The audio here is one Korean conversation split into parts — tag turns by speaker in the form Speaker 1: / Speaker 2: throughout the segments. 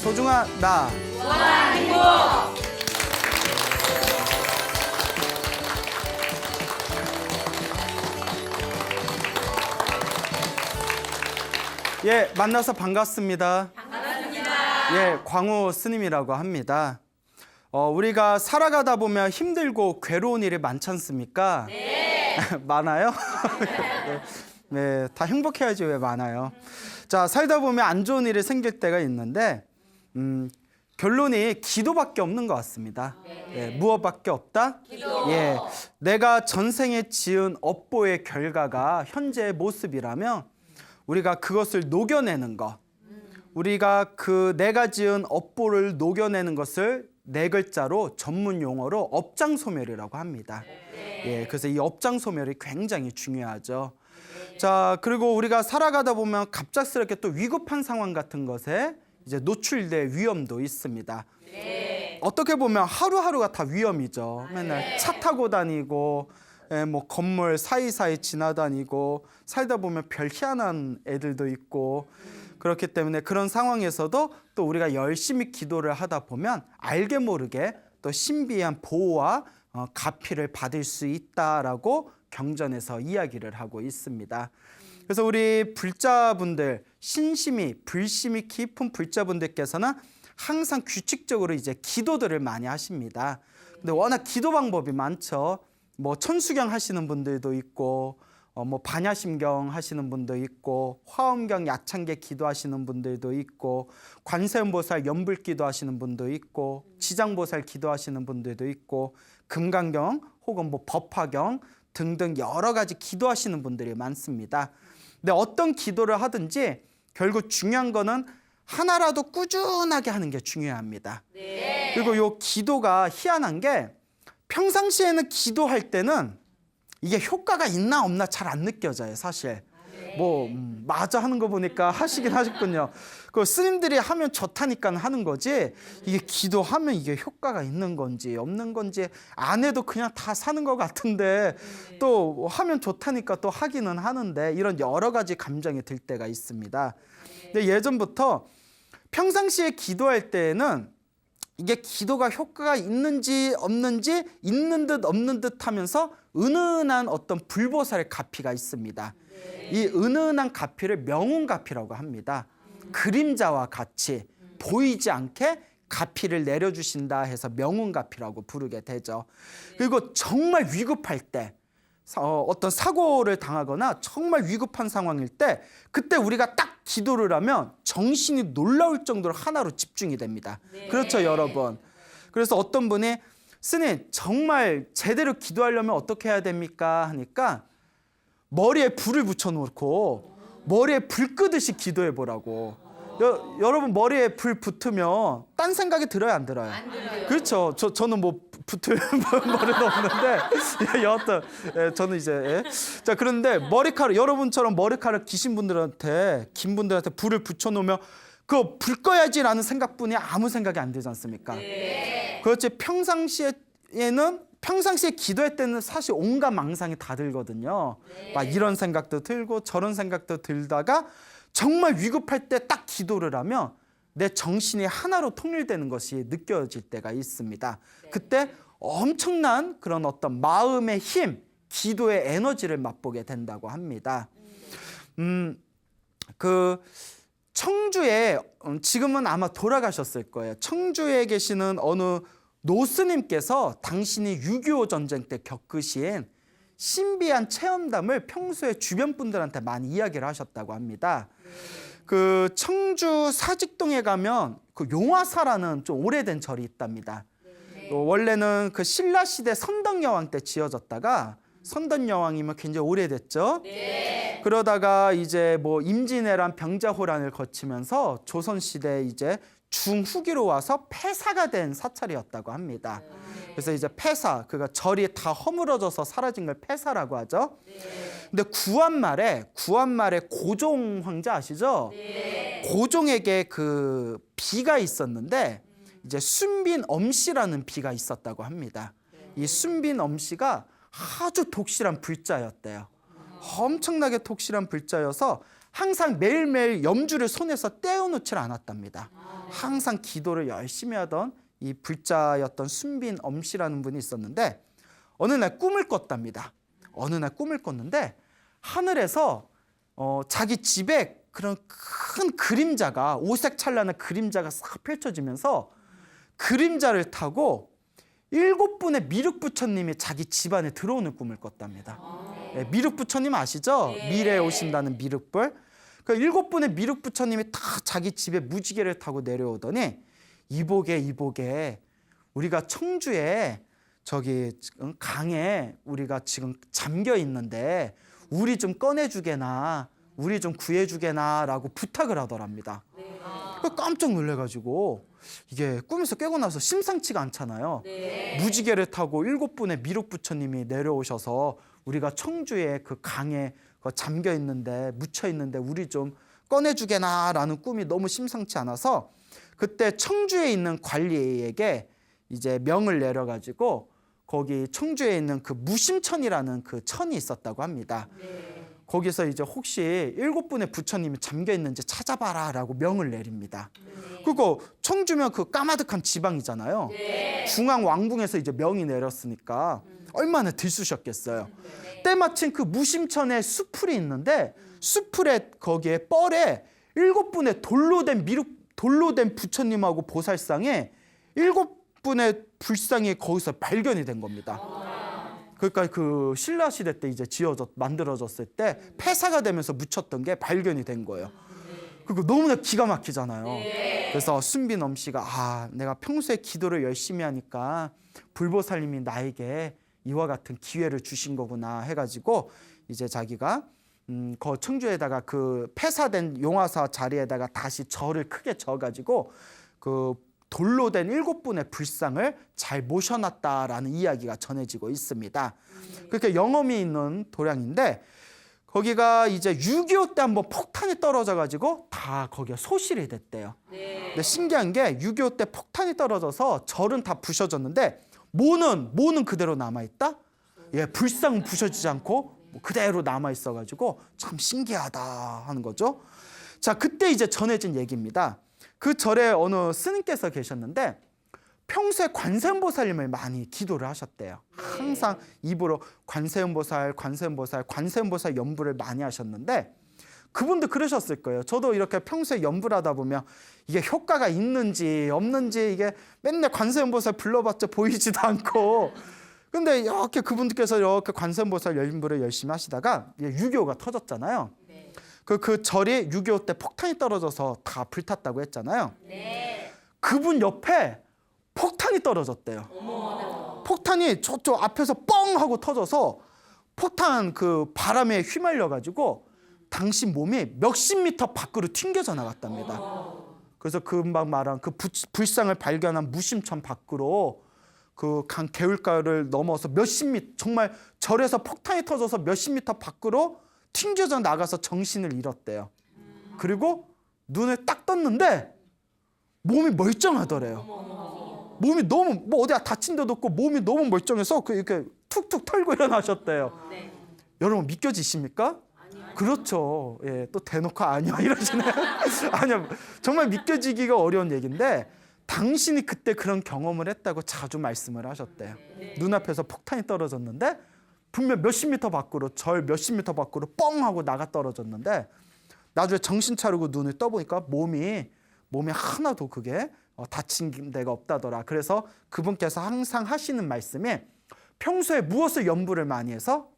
Speaker 1: 소중한 나.
Speaker 2: 무한한 행복.
Speaker 1: 예, 만나서 반갑습니다.
Speaker 2: 반갑습니다.
Speaker 1: 예, 광우 스님이라고 합니다. 우리가 살아가다 보면 힘들고 괴로운 일이 많지 않습니까?
Speaker 2: 네.
Speaker 1: 많아요? 네, 다 행복해야지 왜 많아요? 자, 살다 보면 안 좋은 일이 생길 때가 있는데 결론이 기도밖에 없는 것 같습니다. 예, 무엇밖에 없다?
Speaker 2: 기도.
Speaker 1: 예, 내가 전생에 지은 업보의 결과가 현재의 모습이라면 우리가 그것을 녹여내는 것, 우리가 그 내가 지은 업보를 녹여내는 것을 네 글자로 전문 용어로 업장소멸이라고 합니다. 예, 그래서 이 업장소멸이 굉장히 중요하죠. 자, 그리고 우리가 살아가다 보면 갑작스럽게 또 위급한 상황 같은 것에 이제 노출될 위험도 있습니다. 어떻게 보면 하루하루가 다 위험이죠. 맨날 차 타고 다니고, 뭐 건물 사이사이 지나다니고, 살다 보면 별 희한한 애들도 있고, 그렇기 때문에 그런 상황에서도 또 우리가 열심히 기도를 하다 보면 알게 모르게 또 신비한 보호와 가피를 받을 수 있다라고 경전에서 이야기를 하고 있습니다. 그래서 우리 불자분들, 신심이 불심이 깊은 불자분들께서는 항상 규칙적으로 이제 기도들을 많이 하십니다. 근데 워낙 기도 방법이 많죠. 뭐 천수경 하시는 분들도 있고, 뭐 반야심경 하시는 분도 있고, 화엄경 야창계 기도하시는 분들도 있고, 관세음보살 연불기도 하시는 분도 있고, 지장보살 기도하시는 분들도 있고, 금강경 혹은 뭐 법화경 등등 여러 가지 기도하시는 분들이 많습니다. 근데 어떤 기도를 하든지 결국 중요한 거는 하나라도 꾸준하게 하는 게 중요합니다. 그리고 이 기도가 희한한 게 평상시에는 기도할 때는 이게 효과가 있나 없나 잘 안 느껴져요, 사실. 뭐 맞아 하는 거 보니까 하시긴 하셨군요. 그 스님들이 하면 좋다니까 하는 거지, 이게 기도하면 이게 효과가 있는 건지 없는 건지 안 해도 그냥 다 사는 것 같은데 또 하면 좋다니까 또 하기는 하는데 이런 여러 가지 감정이 들 때가 있습니다. 근데 예전부터 평상시에 기도할 때에는 이게 기도가 효과가 있는지 없는지 있는 듯 없는 듯 하면서 은은한 어떤 불보살의 가피가 있습니다. 이 은은한 가피를 명운가피라고 합니다. 그림자와 같이 보이지 않게 가피를 내려주신다 해서 명운가피라고 부르게 되죠. 그리고 정말 위급할 때 어떤 사고를 당하거나 정말 위급한 상황일 때 그때 우리가 딱 기도를 하면 정신이 놀라울 정도로 하나로 집중이 됩니다. 그렇죠, 여러분? 그래서 어떤 분이 스님 정말 제대로 기도하려면 어떻게 해야 됩니까? 하니까 머리에 불을 붙여놓고 머리에 불 끄듯이 기도해 보라고. 여러분 머리에 불 붙으면 딴 생각이 들어요, 안 들어요?
Speaker 2: 안 들어요.
Speaker 1: 그렇죠. 저는 뭐 붙을 머리는 없는데 여하튼 저는 이제 자, 그런데 머리카락, 여러분처럼 머리카락 기신 분들한테, 긴 분들한테 불을 붙여놓으면 그 불 꺼야지라는 생각뿐이 아무 생각이 안 들지 않습니까? 그렇지. 평상시에 기도할 때는 사실 온갖 망상이 다 들거든요. 막 이런 생각도 들고 저런 생각도 들다가 정말 위급할 때 딱 기도를 하면 내 정신이 하나로 통일되는 것이 느껴질 때가 있습니다. 그때 엄청난 그런 어떤 마음의 힘, 기도의 에너지를 맛보게 된다고 합니다. 그 청주에 지금은 아마 돌아가셨을 거예요. 청주에 계시는 어느 노스님께서 당신이 6.25 전쟁 때 겪으신 신비한 체험담을 평소에 주변 분들한테 많이 이야기를 하셨다고 합니다. 그 청주 사직동에 가면 그 용화사라는 좀 오래된 절이 있답니다. 원래는 그 신라 시대 선덕여왕 때 지어졌다가, 선덕여왕이면 굉장히 오래됐죠. 그러다가 이제 뭐 임진왜란 병자호란을 거치면서 조선 시대 이제 중후기로 와서 폐사가 된 사찰이었다고 합니다. 그래서 이제 폐사, 그러니까 절이 다 허물어져서 사라진 걸 폐사라고 하죠. 근데 구한말에 고종 황제 아시죠? 고종에게 그 비가 있었는데 이제 순빈엄씨라는 비가 있었다고 합니다. 이 순빈엄씨가 아주 독실한 불자였대요. 엄청나게 독실한 불자여서 항상 매일매일 염주를 손에서 떼어놓질 않았답니다. 항상 기도를 열심히 하던 이 불자였던 순빈 엄씨라는 분이 있었는데 어느 날 꿈을 꿨답니다. 어느 날 꿈을 꿨는데 하늘에서 자기 집에 그런 큰 그림자가 오색 찬란한 그림자가 싹 펼쳐지면서 그림자를 타고 7분의 미륵부처님이 자기 집안에 들어오는 꿈을 꿨답니다. 네, 미륵부처님 아시죠? 미래에 오신다는 미륵불. 그 7분의 미륵부처님이 다 자기 집에 무지개를 타고 내려오더니 이보게 우리가 청주에 저기 강에 우리가 지금 잠겨 있는데 우리 좀 꺼내주게나 우리 좀 구해주게나 라고 부탁을 하더랍니다. 깜짝 놀래가지고 이게 꿈에서 깨고 나서 심상치가 않잖아요. 무지개를 타고 7분의 미륵부처님이 내려오셔서 우리가 청주에 그 강에 잠겨 있는데 묻혀 있는데 우리 좀 꺼내주게나 라는 꿈이 너무 심상치 않아서 그때 청주에 있는 관리에게 이제 명을 내려가지고 거기 청주에 있는 그 무심천이라는 그 천이 있었다고 합니다. 거기서 이제 혹시 7분의 부처님이 잠겨 있는지 찾아봐라 라고 명을 내립니다. 그리고 청주면 그 까마득한 지방이잖아요. 중앙 왕궁에서 이제 명이 내렸으니까 얼마나 들쑤셨겠어요. 때마침 그 무심천에 수풀이 있는데 수풀에 거기에 뻘에 7분의 돌로 된 부처님하고 보살상에 7분의 불상이 거기서 발견이 된 겁니다. 그러니까 그 신라 시대 때 이제 만들어졌을 때 폐사가 되면서 묻혔던 게 발견이 된 거예요. 그리고 너무나 기가 막히잖아요. 그래서 순빈 엄씨가 내가 평소에 기도를 열심히 하니까 불보살님이 나에게 이와 같은 기회를 주신 거구나 해가지고 이제 자기가 그 청주에다가 그 폐사된 용화사 자리에다가 다시 절을 크게 져가지고 그 돌로 된 7분의 불상을 잘 모셔놨다라는 이야기가 전해지고 있습니다. 그렇게 영험이 있는 도량인데 거기가 이제 6.25 때 한번 폭탄이 떨어져가지고 다 거기가 소실이 됐대요. 근데 신기한 게 6.25 때 폭탄이 떨어져서 절은 다 부셔졌는데 모는 그대로 남아있다? 불상은 부셔지지 않고 그대로 남아있어가지고 참 신기하다 하는 거죠. 자, 그때 이제 전해진 얘기입니다. 그 절에 어느 스님께서 계셨는데 평소에 관세음보살님을 많이 기도를 하셨대요. 항상 입으로 관세음보살 연부를 많이 하셨는데 그분도 그러셨을 거예요. 저도 이렇게 평소에 연부를 하다 보면 이게 효과가 있는지 없는지 이게 맨날 관세음보살 불러봤자 보이지도 않고 근데 이렇게 그분들께서 이렇게 관세음보살 연부를 열심히 하시다가 6.25가 터졌잖아요. 그 절이 6.25 때 폭탄이 떨어져서 다 불탔다고 했잖아요. 그분 옆에 폭탄이 떨어졌대요. 폭탄이 저쪽 앞에서 뻥 하고 터져서 폭탄 그 바람에 휘말려가지고 당신 몸이 몇십 미터 밖으로 튕겨져 나갔답니다. 그래서 금방 말한 그 불상을 발견한 무심천 밖으로 그 강 개울가를 넘어서 몇십 미터 정말 절에서 폭탄이 터져서 몇십 미터 밖으로 튕겨져 나가서 정신을 잃었대요. 그리고 눈을 딱 떴는데 몸이 멀쩡하더래요. 몸이 너무 어디 다친 데도 없고 몸이 너무 멀쩡해서 이렇게 툭툭 털고 일어나셨대요. 여러분 믿겨지십니까? 그렇죠. 또 대놓고 아니야 이러시네요. 아니요, 정말 믿겨지기가 어려운 얘기인데 당신이 그때 그런 경험을 했다고 자주 말씀을 하셨대요. 눈앞에서 폭탄이 떨어졌는데 분명 몇십 미터 밖으로 절 몇십 미터 밖으로 뻥 하고 나가 떨어졌는데 나중에 정신 차리고 눈을 떠보니까 몸이 하나도 그게 다친 데가 없다더라. 그래서 그분께서 항상 하시는 말씀이 평소에 무엇을 연부를 많이 해서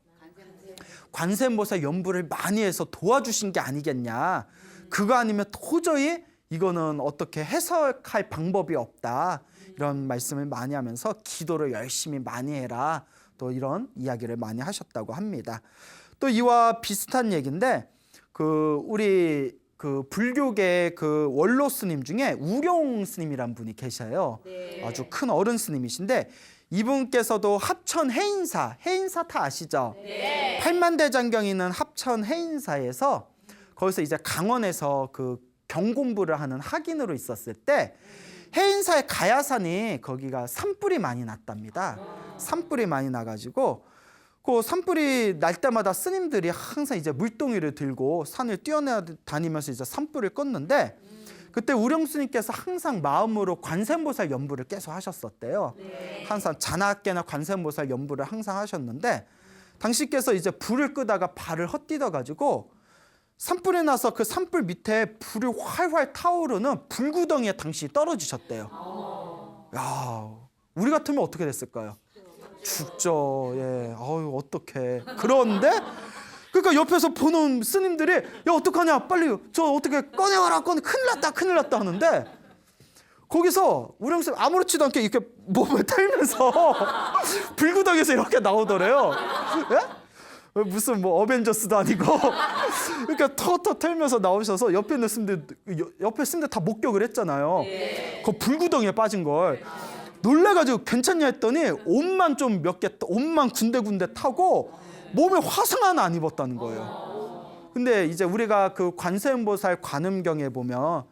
Speaker 1: 관세음보살 연부를 많이 해서 도와주신 게 아니겠냐. 그거 아니면 도저히 이거는 어떻게 해석할 방법이 없다. 이런 말씀을 많이 하면서 기도를 열심히 많이 해라. 또 이런 이야기를 많이 하셨다고 합니다. 또 이와 비슷한 얘기인데 우리 불교계 원로 스님 중에 우룡 스님이란 분이 계셔요. 아주 큰 어른 스님이신데 이분께서도 합천 해인사 다 아시죠? 팔만대장경이 있는 합천 해인사에서 거기서 이제 강원에서 경공부를 하는 학인으로 있었을 때 해인사의 가야산이 거기가 산불이 많이 났답니다. 산불이 많이 나가지고 그 산불이 날 때마다 스님들이 항상 이제 물동이를 들고 산을 뛰어다니면서 이제 산불을 껐는데 그때 우령스님께서 항상 마음으로 관세음보살 연부를 계속 하셨었대요. 항상 자나깨나 관세음보살 연부를 항상 하셨는데 당신께서 이제 불을 끄다가 발을 헛디뎌 가지고 산불이 나서 그 산불 밑에 불이 활활 타오르는 불구덩이에 당신이 떨어지셨대요. 야, 우리 같으면 어떻게 됐을까요? 죽죠. 예. 아유, 어떡해. 그런데 그러니까 옆에서 보는 스님들이 야, 어떡하냐? 빨리 저 어떻게 꺼내와라. 큰일 났다 하는데 거기서 우령스님 아무렇지도 않게 이렇게 몸을 털면서 불구덩이에서 이렇게 나오더래요. 예? 무슨 뭐 어벤져스도 아니고 그러니까 턱 털면서 나오셔서 옆에 있는 스님들 다 목격을 했잖아요. 그 불구덩이에 빠진 걸 놀래가지고 괜찮냐 했더니 옷만 좀 옷만 군데군데 타고 몸에 화상 하나 안 입었다는 거예요. 근데 이제 우리가 그 관세음보살 관음경에 보면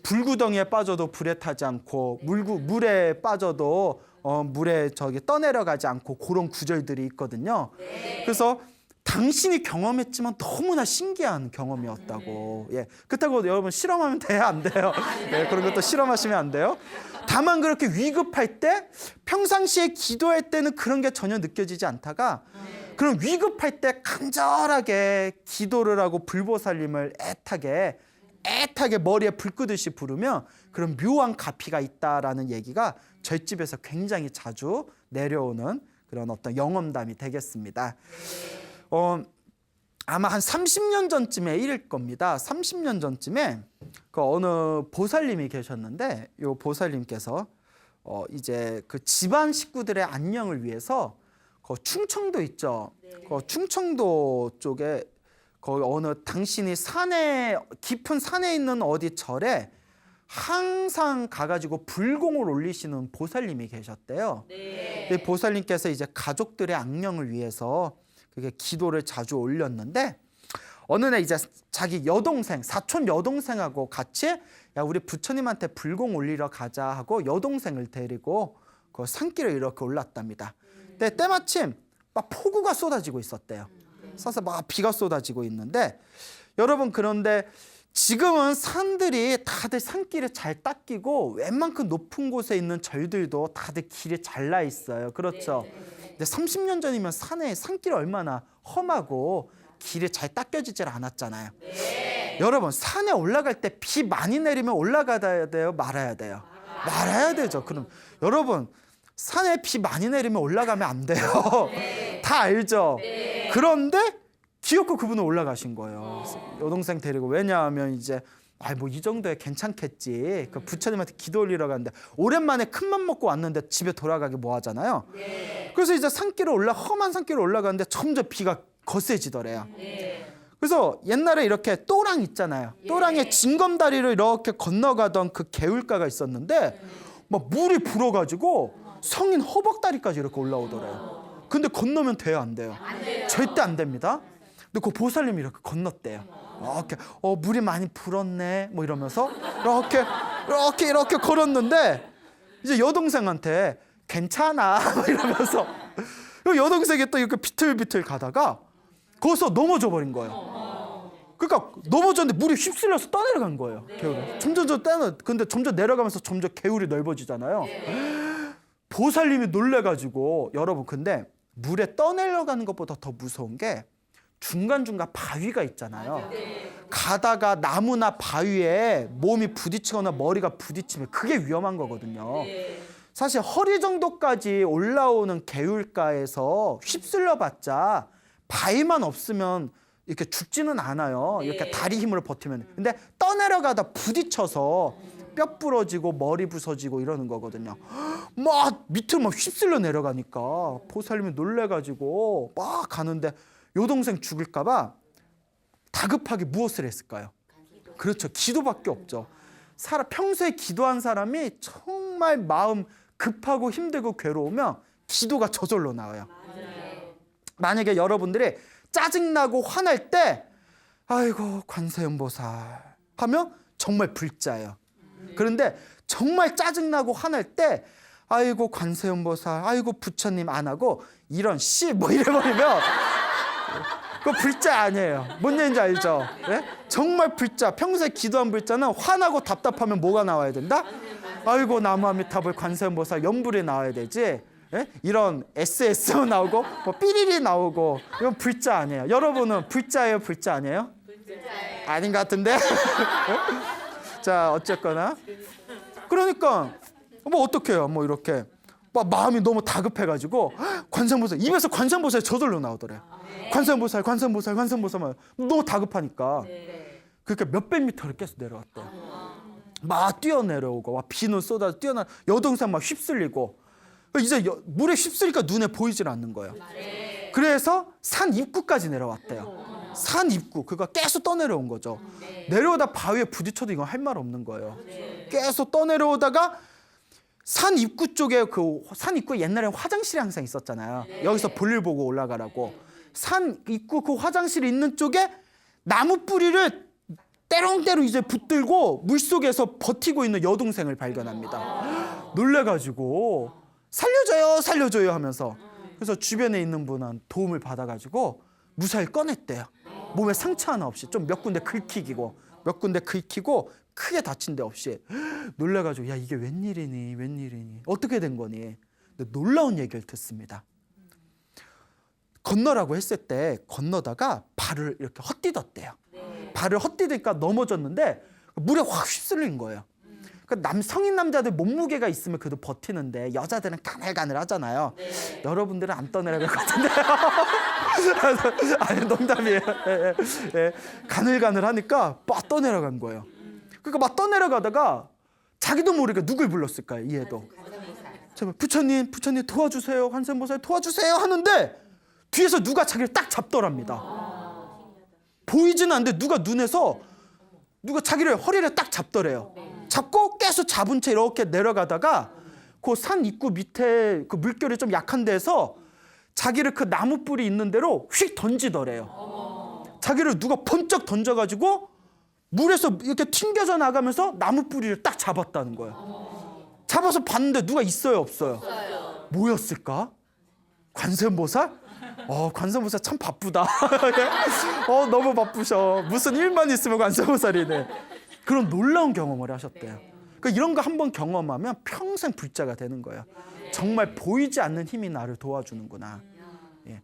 Speaker 1: 불구덩이에 빠져도 불에 타지 않고 물에 빠져도 물에 떠내려가지 않고 그런 구절들이 있거든요. 그래서 당신이 경험했지만 너무나 신기한 경험이었다고. 예, 그렇다고 여러분 실험하면 돼요, 안 돼요? 예, 그런 것도 실험하시면 안 돼요. 다만 그렇게 위급할 때 평상시에 기도할 때는 그런 게 전혀 느껴지지 않다가 그럼 위급할 때 간절하게 기도를 하고 불보살님을 애타게 머리에 불 끄듯이 부르면 그런 묘한 가피가 있다라는 얘기가 저희 집에서 굉장히 자주 내려오는 그런 어떤 영험담이 되겠습니다. 아마 한 30년 전쯤에 일일 겁니다. 30년 전쯤에 그 어느 보살님이 계셨는데 이 보살님께서 이제 그 집안 식구들의 안녕을 위해서 그 충청도 있죠. 그 충청도 쪽에 거기 어느 당신이 깊은 산에 있는 어디 절에 항상 가가지고 불공을 올리시는 보살님이 계셨대요. 이 보살님께서 이제 가족들의 안녕을 위해서 그게 기도를 자주 올렸는데 어느 날 이제 자기 여동생, 사촌 여동생하고 같이 야 우리 부처님한테 불공 올리러 가자 하고 여동생을 데리고 그 산길을 이렇게 올랐답니다. 근데 때마침 막 폭우가 쏟아지고 있었대요. 그래서 막 비가 쏟아지고 있는데 여러분 그런데 지금은 산들이 다들 산길에 잘 닦이고 웬만큼 높은 곳에 있는 절들도 다들 길이 잘 나 있어요. 그렇죠? 근데 30년 전이면 산길이 얼마나 험하고 길이 잘 닦여지질 않았잖아요. 여러분 산에 올라갈 때 비 많이 내리면 올라가야 돼요? 말아야 돼요? 말아야 되죠. 그럼 여러분 산에 비 많이 내리면 올라가면 안 돼요. 다 알죠? 그런데 기어코 그분은 올라가신 거예요. 여동생 데리고. 왜냐하면 이제 뭐 이 정도에 괜찮겠지. 그 부처님한테 기도 올리러 갔는데 오랜만에 큰맘 먹고 왔는데 집에 돌아가기 뭐 하잖아요. 그래서 이제 험한 산길을 올라가는데 점점 비가 거세지더래요. 그래서 옛날에 이렇게 또랑 있잖아요. 또랑에 징검다리를 이렇게 건너가던 그 개울가가 있었는데 막 물이 불어가지고 성인 허벅다리까지 이렇게 올라오더래요. 근데 건너면 돼요, 안 돼요? 절대 안 됩니다. 근데 그 보살님이 이렇게 건넜대요. 이렇게 물이 많이 불었네 뭐 이러면서 이렇게 걸었는데 이제 여동생한테 괜찮아 이러면서 여동생이 또 이렇게 비틀비틀 가다가 거기서 넘어져 버린 거예요. 그러니까 넘어졌는데 물이 휩쓸려서 떠내려간 거예요. 개울에. 근데 점점 내려가면서 점점 개울이 넓어지잖아요. 보살님이 놀래가지고 여러분 근데 물에 떠내려가는 것보다 더 무서운 게 중간중간 바위가 있잖아요. 가다가 나무나 바위에 몸이 부딪히거나 머리가 부딪히면 그게 위험한 거거든요. 사실 허리 정도까지 올라오는 개울가에서 휩쓸려 봤자 바위만 없으면 이렇게 죽지는 않아요. 이렇게 다리 힘으로 버티면. 근데 떠내려가다 부딪혀서 뼈 부러지고 머리 부서지고 이러는 거거든요. 막 밑으로 막 휩쓸려 내려가니까 보살님이 놀래가지고 막 가는데 여동생 죽을까봐 다급하게 무엇을 했을까요? 그렇죠. 기도밖에 없죠. 평소에 기도한 사람이 정말 마음 급하고 힘들고 괴로우면 기도가 저절로 나와요. 만약에 여러분들이 짜증나고 화날 때 아이고 관세음보살 하면 정말 불자예요. 그런데 정말 짜증나고 화날 때 아이고 관세음보살 아이고 부처님 안 하고 이런 씨 뭐 이래버리면 그거 불자 아니에요. 뭔 얘기인지 알죠? 예? 정말 불자. 평소에 기도한 불자는 화나고 답답하면 뭐가 나와야 된다? 아이고 나무아미타불 관세음보살 연불이 나와야 되지. 예? 이런 SS 나오고 뭐 삐리리 나오고 이건 불자 아니에요. 여러분은 불자예요, 불자 아니에요? 불자예요. 아닌 것 같은데? 자, 어쨌거나 그러니까 뭐 어떡해요? 뭐 이렇게 막 마음이 너무 다급해가지고 관세음보살 입에서 관세음보살이 저절로 나오더래요. 관세음보살, 관세음보살, 관세음보살 너무 다급하니까 그러니까 몇백 미터를 계속 내려왔대요. 막 뛰어내려오고 막 비는 쏟아져 뛰어나 여동생 막 휩쓸리고 이제 물에 휩쓸리니까 눈에 보이질 않는 거예요. 그래서 산 입구까지 내려왔대요. 산 입구 그거 계속 떠내려온 거죠. 내려오다 바위에 부딪혀도 이건 할 말 없는 거예요. 계속 떠내려오다가 산 입구 쪽에 그 산 입구에 옛날에 화장실이 항상 있었잖아요. 여기서 볼일 보고 올라가라고. 산 입구 그 화장실이 있는 쪽에 나무 뿌리를 때롱때롱 이제 붙들고 물속에서 버티고 있는 여동생을 발견합니다. 놀래가지고 살려줘요 살려줘요 하면서 그래서 주변에 있는 분한 도움을 받아가지고 무사히 꺼냈대요. 몸에 상처 하나 없이 좀 몇 군데 긁히고 몇 군데 긁히고 크게 다친 데 없이 놀래가지고 야 이게 웬일이니 어떻게 된 거니. 근데 놀라운 얘기를 듣습니다. 건너라고 했을 때 건너다가 발을 이렇게 헛디뎠대요. 발을 헛디디니까 넘어졌는데 물에 확 휩쓸린 거예요. 그러니까 성인 남자들 몸무게가 있으면 그래도 버티는데 여자들은 가늘가늘 하잖아요. 여러분들은 안 떠내려갈 것 같은데요. 아니 농담이에요. 예. 가늘가늘 하니까 막 떠내려간 거예요. 그러니까 막 떠내려가다가 자기도 모르게 누굴 불렀을까요? 이 애도. 제발 부처님 도와주세요. 관세음보살 도와주세요 하는데 뒤에서 누가 자기를 딱 잡더랍니다. 보이지는 않는데 누가 자기를 허리를 딱 잡더래요. 잡고 계속 잡은 채 이렇게 내려가다가 그 산 입구 밑에 그 물결이 좀 약한 데서 자기를 그 나무 뿌리 있는 대로 휙 던지더래요. 자기를 누가 번쩍 던져가지고 물에서 이렇게 튕겨져 나가면서 나무 뿌리를 딱 잡았다는 거예요. 잡아서 봤는데 누가 있어요, 없어요? 뭐였을까? 관세음보살? 관세음보살 참 바쁘다. 너무 바쁘셔. 무슨 일만 있으면 관세음보살이네. 그런 놀라운 경험을 하셨대요. 그러니까 이런 거 한번 경험하면 평생 불자가 되는 거예요. 정말 보이지 않는 힘이 나를 도와주는구나.